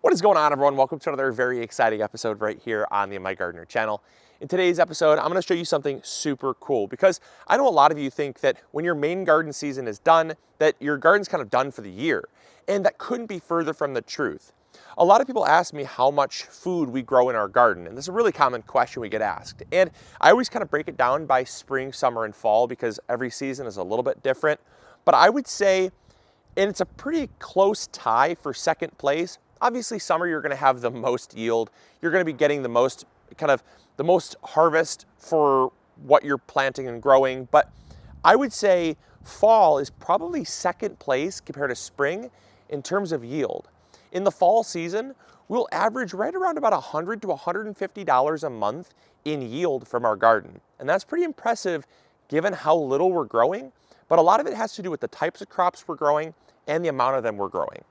What is going on, everyone? Welcome to another very exciting episode right here on the MIgardener channel. In today's episode, I'm going to show you something super cool because I know a lot of you think that when your main garden season is done, that your garden's kind of done for the year. And that couldn't be further from the truth. A lot of people ask me how much food we grow in our garden, and this is a really common question we get asked. And I always kind of break it down by spring, summer, and fall because every season is a little bit different. But I would say, and it's a pretty close tie for second place, obviously summer you're going to have the most yield. You're going to be getting the most harvest for what you're planting and growing. But I would say fall is probably second place compared to spring in terms of yield. In the fall season, we'll average right around about $100 to $150 a month in yield from our garden. And that's pretty impressive given how little we're growing. But a lot of it has to do with the types of crops we're growing and the amount of them we're growing.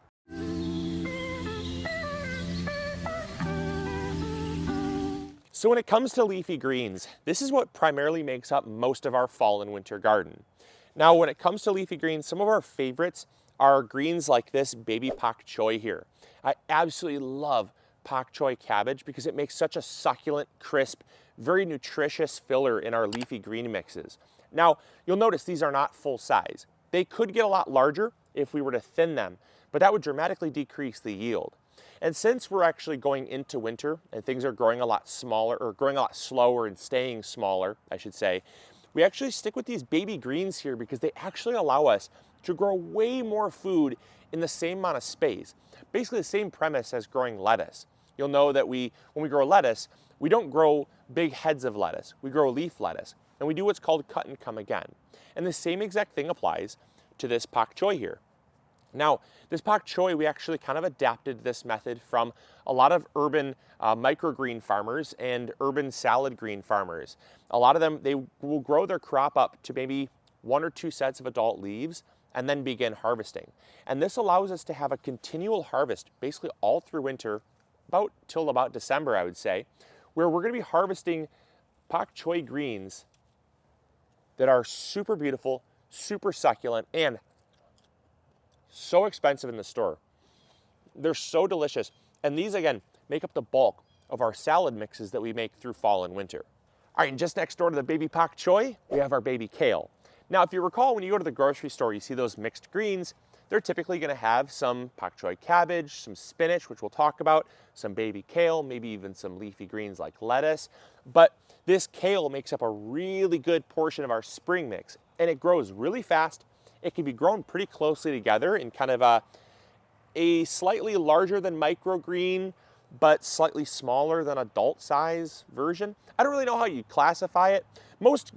So when it comes to leafy greens, this is what primarily makes up most of our fall and winter garden. Now, when it comes to leafy greens, some of our favorites are greens like this baby pak choi here. I absolutely love pak choi cabbage because it makes such a succulent, crisp, very nutritious filler in our leafy green mixes. Now, you'll notice these are not full size. They could get a lot larger if we were to thin them, but that would dramatically decrease the yield. And since we're actually going into winter and things are growing a lot smaller, or growing a lot slower and staying smaller, I should say, we actually stick with these baby greens here because they actually allow us to grow way more food in the same amount of space. Basically the same premise as growing lettuce. You'll know that when we grow lettuce, we don't grow big heads of lettuce. We grow leaf lettuce, and we do what's called cut and come again. And the same exact thing applies to this pak choi here. Now, this pak choi, we actually kind of adapted this method from a lot of urban microgreen farmers and urban salad green farmers. A lot of them, they will grow their crop up to maybe 1 or 2 sets of adult leaves and then begin harvesting. And this allows us to have a continual harvest basically all through winter, till about December, I would say, where we're going to be harvesting pak choi greens that are super beautiful, super succulent, and so expensive in the store. They're so delicious. And these, again, make up the bulk of our salad mixes that we make through fall and winter. All right, and just next door to the baby pak choi, we have our baby kale. Now, if you recall, when you go to the grocery store, you see those mixed greens, they're typically going to have some pak choi cabbage, some spinach, which we'll talk about, some baby kale, maybe even some leafy greens like lettuce. But this kale makes up a really good portion of our spring mix, and it grows really fast. It can be grown pretty closely together in kind of a slightly larger than microgreen, but slightly smaller than adult size version. I don't really know how you classify it. Most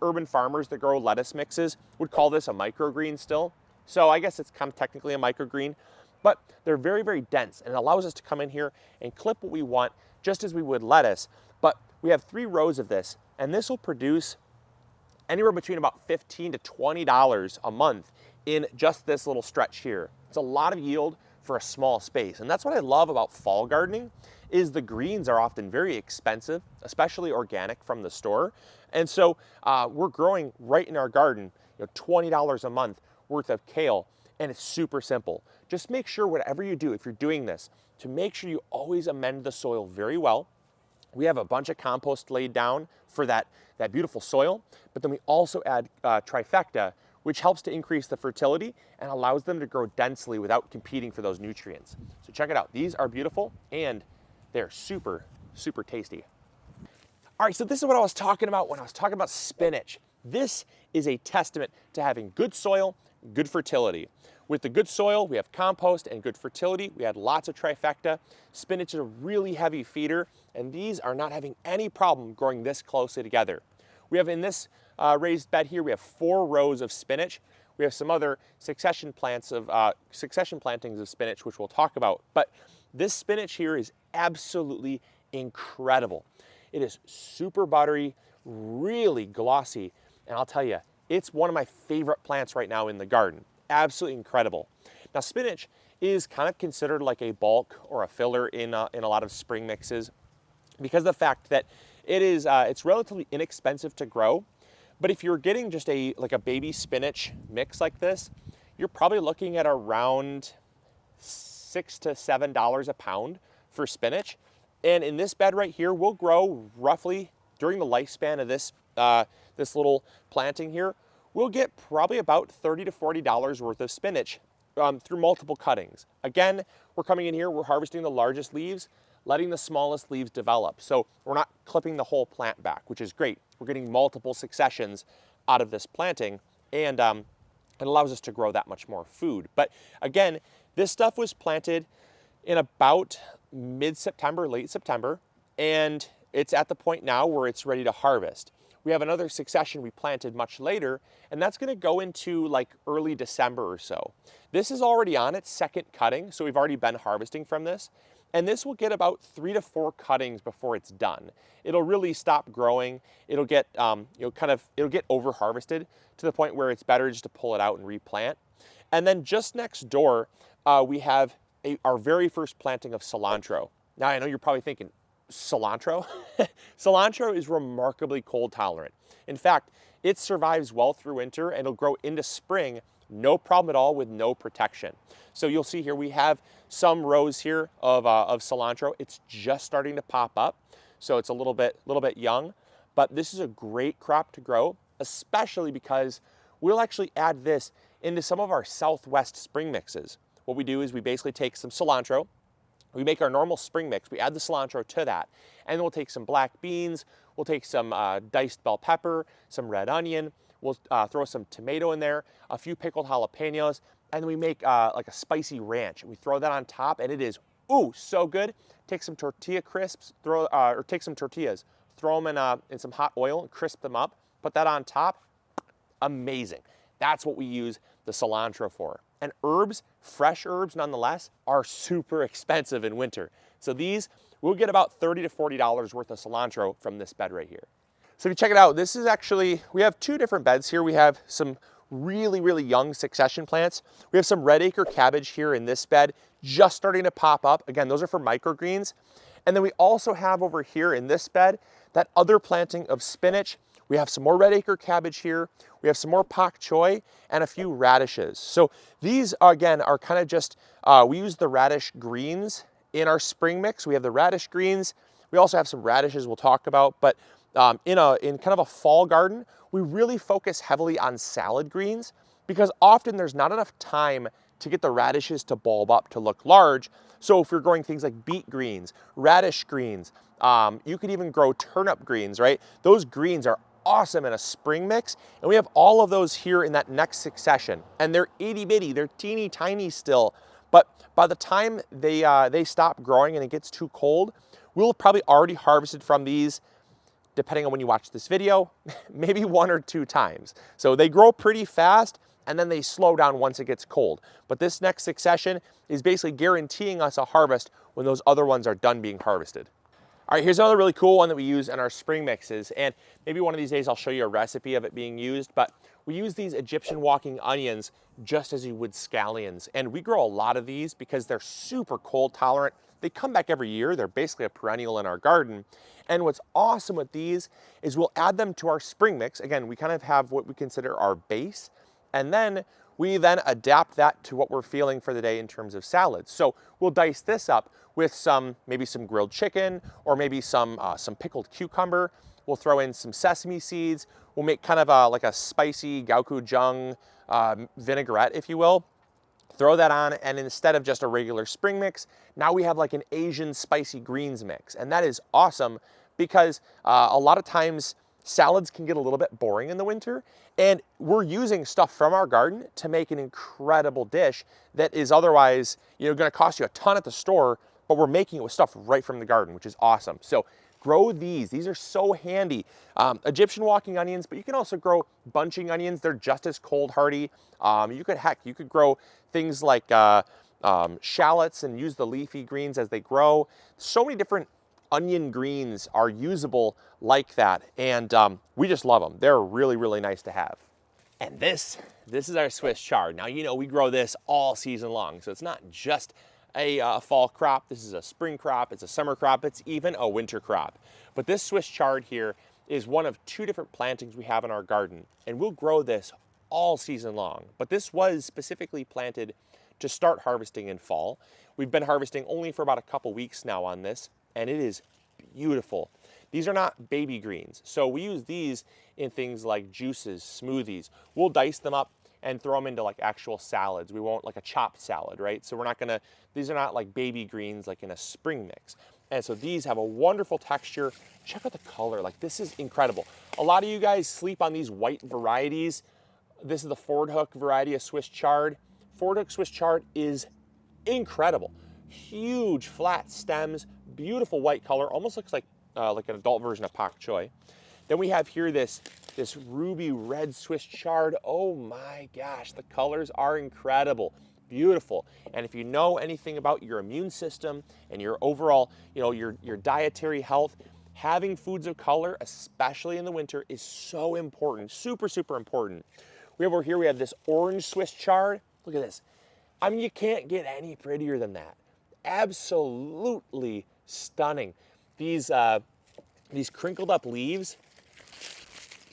urban farmers that grow lettuce mixes would call this a microgreen still. So I guess it's kind of technically a microgreen, but they're very, very dense, and it allows us to come in here and clip what we want just as we would lettuce. But we have 3 rows of this, and this will produce anywhere between about $15 to $20 a month in just this little stretch here. It's a lot of yield for a small space. And that's what I love about fall gardening is the greens are often very expensive, especially organic from the store. And so we're growing right in our garden, $20 a month worth of kale, and it's super simple. Just make sure whatever you do, if you're doing this, to make sure you always amend the soil very well. We have a bunch of compost laid down for that beautiful soil, but then we also add trifecta, which helps to increase the fertility and allows them to grow densely without competing for those nutrients. So check it out. These are beautiful and they're super, super tasty. All right, so this is what I was talking about when I was talking about spinach. This is a testament to having good soil, good fertility. With the good soil, we have compost and good fertility. We had lots of trifecta. Spinach is a really heavy feeder, and these are not having any problem growing this closely together. We have in this raised bed here, we have 4 rows of spinach. We have some other succession plantings of spinach, which we'll talk about. But this spinach here is absolutely incredible. It is super buttery, really glossy, and I'll tell you, it's one of my favorite plants right now in the garden. Absolutely incredible. Now, spinach is kind of considered like a bulk or a filler in a lot of spring mixes because of the fact that it's relatively inexpensive to grow. But if you're getting just like a baby spinach mix like this, you're probably looking at around $6 to $7 a pound for spinach. And in this bed right here, we'll grow roughly during the lifespan of this, this little planting here, we'll get probably about $30 to $40 worth of spinach through multiple cuttings. Again, we're coming in here, we're harvesting the largest leaves, letting the smallest leaves develop. So we're not clipping the whole plant back, which is great. We're getting multiple successions out of this planting, and it allows us to grow that much more food. But again, this stuff was planted in about mid-September, late September, and it's at the point now where it's ready to harvest. We have another succession we planted much later, and that's gonna go into like early December or so. This is already on its second cutting, so we've already been harvesting from this. And this will get about 3 to 4 cuttings before it's done. It'll really stop growing. It'll get, it'll get over harvested to the point where it's better just to pull it out and replant. And then just next door, we have our very first planting of cilantro. Now I know you're probably thinking, cilantro? Cilantro is remarkably cold tolerant. In fact, it survives well through winter and it'll grow into spring, no problem at all with no protection. So you'll see here we have some rows here of cilantro. It's just starting to pop up, so it's a little bit young, but this is a great crop to grow, especially because we'll actually add this into some of our Southwest spring mixes. What we do is we basically take some cilantro, we make our normal spring mix, we add the cilantro to that, and then we'll take some black beans, we'll take some diced bell pepper, some red onion, we'll throw some tomato in there, a few pickled jalapenos, and then we make like a spicy ranch. We throw that on top, and it is, ooh, so good. Take some tortilla crisps, or take some tortillas, throw them in some hot oil and crisp them up, put that on top, amazing. That's what we use the cilantro for. And herbs, fresh herbs nonetheless, are super expensive in winter. So these, we'll get about $30 to $40 worth of cilantro from this bed right here. So if you check it out, this is actually, we have 2 different beds here. We have some really young succession plants. We have some red acre cabbage here in this bed, just starting to pop up. Again, those are for microgreens. And then we also have over here in this bed, that other planting of spinach. We have some more red acre cabbage here. We have some more pak choy and a few radishes. So these, again, are kind of just, we use the radish greens in our spring mix. We have the radish greens. We also have some radishes we'll talk about, but in kind of a fall garden, we really focus heavily on salad greens because often there's not enough time to get the radishes to bulb up to look large. So if you're growing things like beet greens, radish greens, you could even grow turnip greens, right? Those greens are awesome in a spring mix, and we have all of those here in that next succession. And they're itty bitty, they're teeny tiny still, but by the time they stop growing and it gets too cold, we'll probably already harvested from these, depending on when you watch this video, maybe 1 or 2 times. So they grow pretty fast and then they slow down once it gets cold. But this next succession is basically guaranteeing us a harvest when those other ones are done being harvested. All right, here's another really cool one that we use in our spring mixes, and maybe one of these days I'll show you a recipe of it being used, but we use these Egyptian walking onions just as you would scallions. And we grow a lot of these because they're super cold tolerant. They come back every year. They're basically a perennial in our garden. And what's awesome with these is we'll add them to our spring mix. Again, we kind of have what we consider our base, and then we then adapt that to what we're feeling for the day in terms of salads. So we'll dice this up with maybe some grilled chicken, or maybe some pickled cucumber. We'll throw in some sesame seeds. We'll make kind of like a spicy gochujang vinaigrette, if you will. Throw that on, and instead of just a regular spring mix, now we have like an Asian spicy greens mix. And that is awesome because a lot of times salads can get a little bit boring in the winter, and we're using stuff from our garden to make an incredible dish that is otherwise, going to cost you a ton at the store, but we're making it with stuff right from the garden, which is awesome. So grow these. These are so handy. Egyptian walking onions, but you can also grow bunching onions. They're just as cold hardy. You could grow things like shallots and use the leafy greens as they grow. So many different onion greens are usable like that, and we just love them. They're really nice to have. And this is our Swiss chard. Now, we grow this all season long, so it's not just a fall crop. This is a spring crop, it's a summer crop, it's even a winter crop. But this Swiss chard here is one of 2 different plantings we have in our garden, and we'll grow this all season long. But this was specifically planted to start harvesting in fall. We've been harvesting only for about a couple weeks now on this, and it is beautiful. These are not baby greens, so we use these in things like juices, smoothies. We'll dice them up and throw them into like actual salads. We won't, like a chopped salad, right? So we're not gonna, these are not like baby greens like in a spring mix. And so these have a wonderful texture. Check out the color, like this is incredible. A lot of you guys sleep on these white varieties. This is the Ford Hook variety of Swiss chard. Ford Hook Swiss chard is incredible. Huge flat stems, beautiful white color, almost looks like an adult version of pak choi. Then we have here this ruby red Swiss chard. Oh my gosh, the colors are incredible, beautiful. And if you know anything about your immune system and your overall, your dietary health, having foods of color, especially in the winter, is so important, super, super important. We have over here, we have this orange Swiss chard. Look at this. I mean, you can't get any prettier than that. Absolutely stunning. These crinkled up leaves,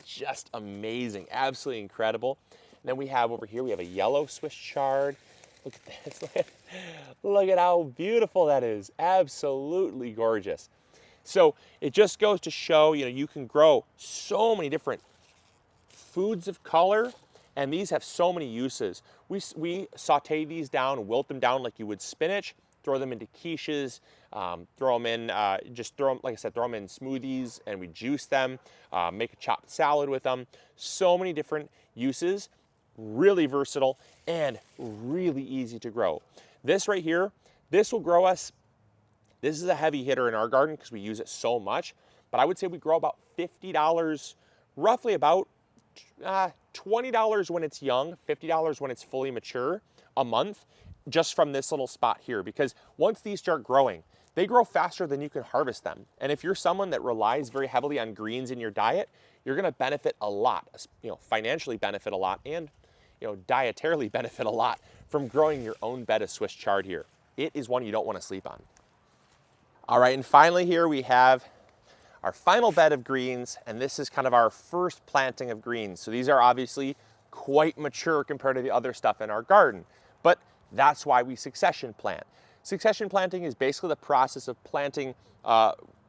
just amazing, absolutely incredible. And then we have over here, we have a yellow Swiss chard. Look at this, look at how beautiful that is, absolutely gorgeous. So it just goes to show, you can grow so many different foods of color, and these have so many uses. We saute these down, wilt them down like you would spinach, throw them into quiches, throw them in, like I said, throw them in smoothies, and we juice them, make a chopped salad with them. So many different uses, really versatile, and really easy to grow. This right here, this will grow us, this is a heavy hitter in our garden because we use it so much, but I would say we grow about $50, roughly about $20 when it's young, $50 when it's fully mature a month, just from this little spot here. Because once these start growing, they grow faster than you can harvest them. And if you're someone that relies very heavily on greens in your diet, you're gonna benefit a lot, financially benefit a lot, and dietarily benefit a lot from growing your own bed of Swiss chard here. It is one you don't wanna sleep on. All right, and finally here we have our final bed of greens, and this is kind of our first planting of greens. So these are obviously quite mature compared to the other stuff in our garden, but that's why we succession plant. Succession planting is basically the process of planting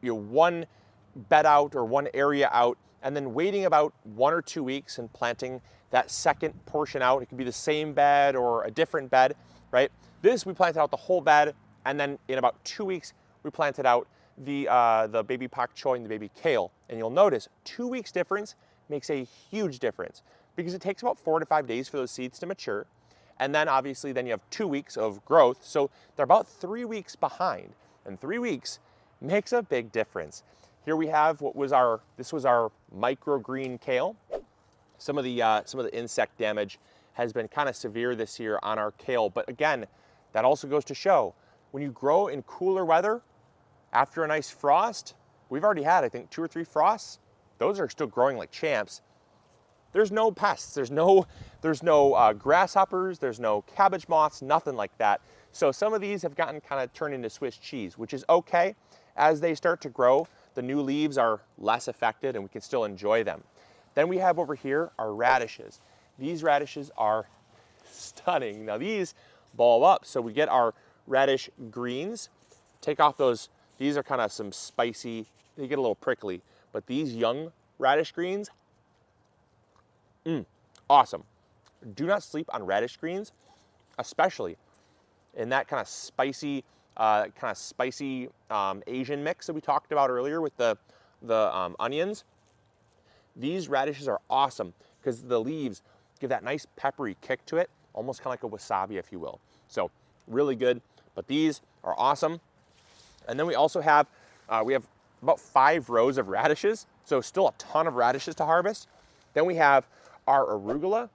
one bed out or one area out, and then waiting about 1 or 2 weeks and planting that second portion out. It could be the same bed or a different bed, right? This, we planted out the whole bed, and then in about 2 weeks, we planted out the baby pak choi and the baby kale. And you'll notice 2 weeks difference makes a huge difference because it takes about 4 to 5 days for those seeds to mature. And then obviously then you have 2 weeks of growth. So they're about 3 weeks behind, and 3 weeks makes a big difference. Here we have this was our microgreen kale. Some of the insect damage has been kind of severe this year on our kale. But again, that also goes to show when you grow in cooler weather, after a nice frost, we've already had, I think, 2 or 3 frosts. Those are still growing like champs. There's no pests, there's no grasshoppers, there's no cabbage moths, nothing like that. So some of these have gotten kind of turned into Swiss cheese, which is okay. As they start to grow, the new leaves are less affected and we can still enjoy them. Then we have over here our radishes. These radishes are stunning. Now these bulb up, so we get our radish greens. Take off those, these are kind of some spicy, they get a little prickly, but these young radish greens, awesome. Do not sleep on radish greens, especially in that kind of spicy Asian mix that we talked about earlier with the onions. These radishes are awesome because the leaves give that nice peppery kick to it, almost kind of like a wasabi, if you will. So really good, but these are awesome. And then we also have, we have about 5 rows of radishes, so still a ton of radishes to harvest. Then we have our arugula,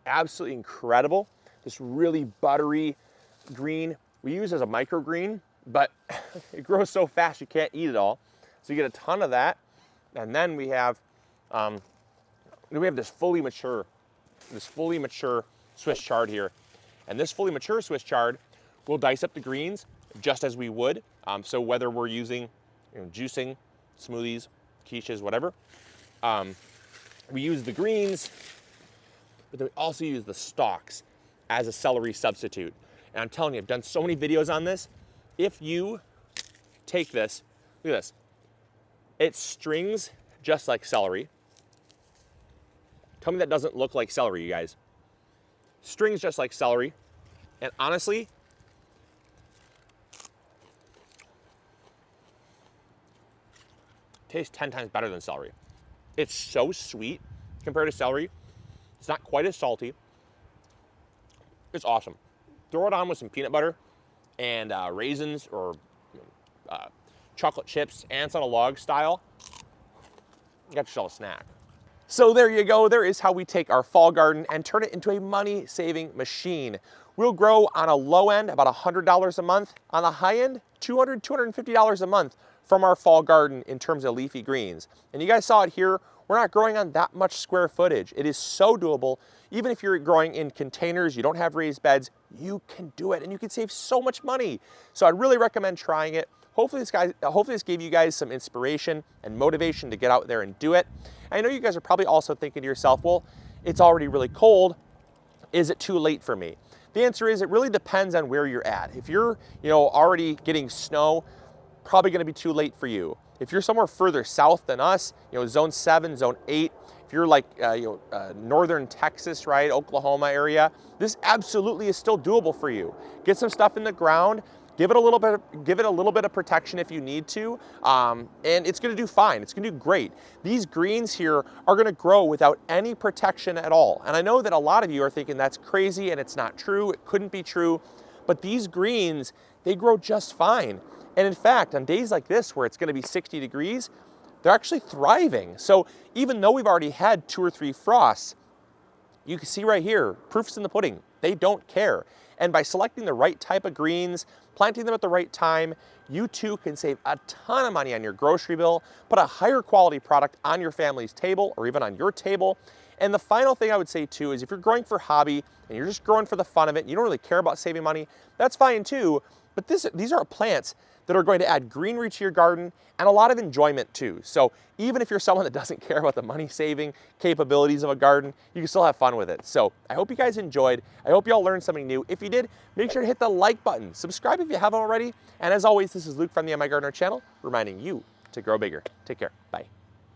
absolutely incredible. This really buttery green. We use as a microgreen, but it grows so fast you can't eat it all. So you get a ton of that. And then we have this fully mature Swiss chard here. And this fully mature Swiss chard, we'll dice up the greens just as we would. So whether we're using juicing, smoothies, quiches, whatever, we use the greens, but then we also use the stalks as a celery substitute. And I'm telling you, I've done so many videos on this. If you take this, look at this. It strings just like celery. Tell me that doesn't look like celery, you guys. Strings just like celery. And honestly, tastes 10 times better than celery. It's so sweet compared to celery. It's not quite as salty. It's awesome. Throw it on with some peanut butter and raisins or chocolate chips, ants on a log style. You got yourself a snack. So there you go. There is how we take our fall garden and turn it into a money-saving machine. We'll grow on a low end about $100 a month. On the high end, $200, $250 a month from our fall garden in terms of leafy greens. And you guys saw it here. We're not growing on that much square footage. It is so doable. Even if you're growing in containers, you don't have raised beds, you can do it and you can save so much money. So I'd really recommend trying it. Hopefully this gave you guys some inspiration and motivation to get out there and do it. I know you guys are probably also thinking to yourself, well, it's already really cold. Is it too late for me? The answer is it really depends on where you're at. If you're already getting snow, probably gonna be too late for you. If you're somewhere further south than us, zone 7, zone 8, if you're like northern Texas, right, Oklahoma area, this absolutely is still doable for you. Get some stuff in the ground, give it a little bit of protection if you need to, and it's gonna do fine. It's gonna do great. These greens here are gonna grow without any protection at all. And I know that a lot of you are thinking that's crazy and it's not true, it couldn't be true, but these greens, they grow just fine. And in fact, on days like this where it's gonna be 60 degrees, they're actually thriving. So even though we've already had 2 or 3 frosts, you can see right here, proof's in the pudding. They don't care. And by selecting the right type of greens, planting them at the right time, you too can save a ton of money on your grocery bill, put a higher quality product on your family's table or even on your table. And the final thing I would say too is if you're growing for hobby and you're just growing for the fun of it, and you don't really care about saving money, that's fine too. But these are plants that are going to add greenery to your garden and a lot of enjoyment too. So even if you're someone that doesn't care about the money saving capabilities of a garden, you can still have fun with it. So I hope you guys enjoyed. I hope you all learned something new. If you did, make sure to hit the like button. Subscribe if you haven't already. And as always, this is Luke from the MIgardener channel, reminding you to grow bigger. Take care. Bye.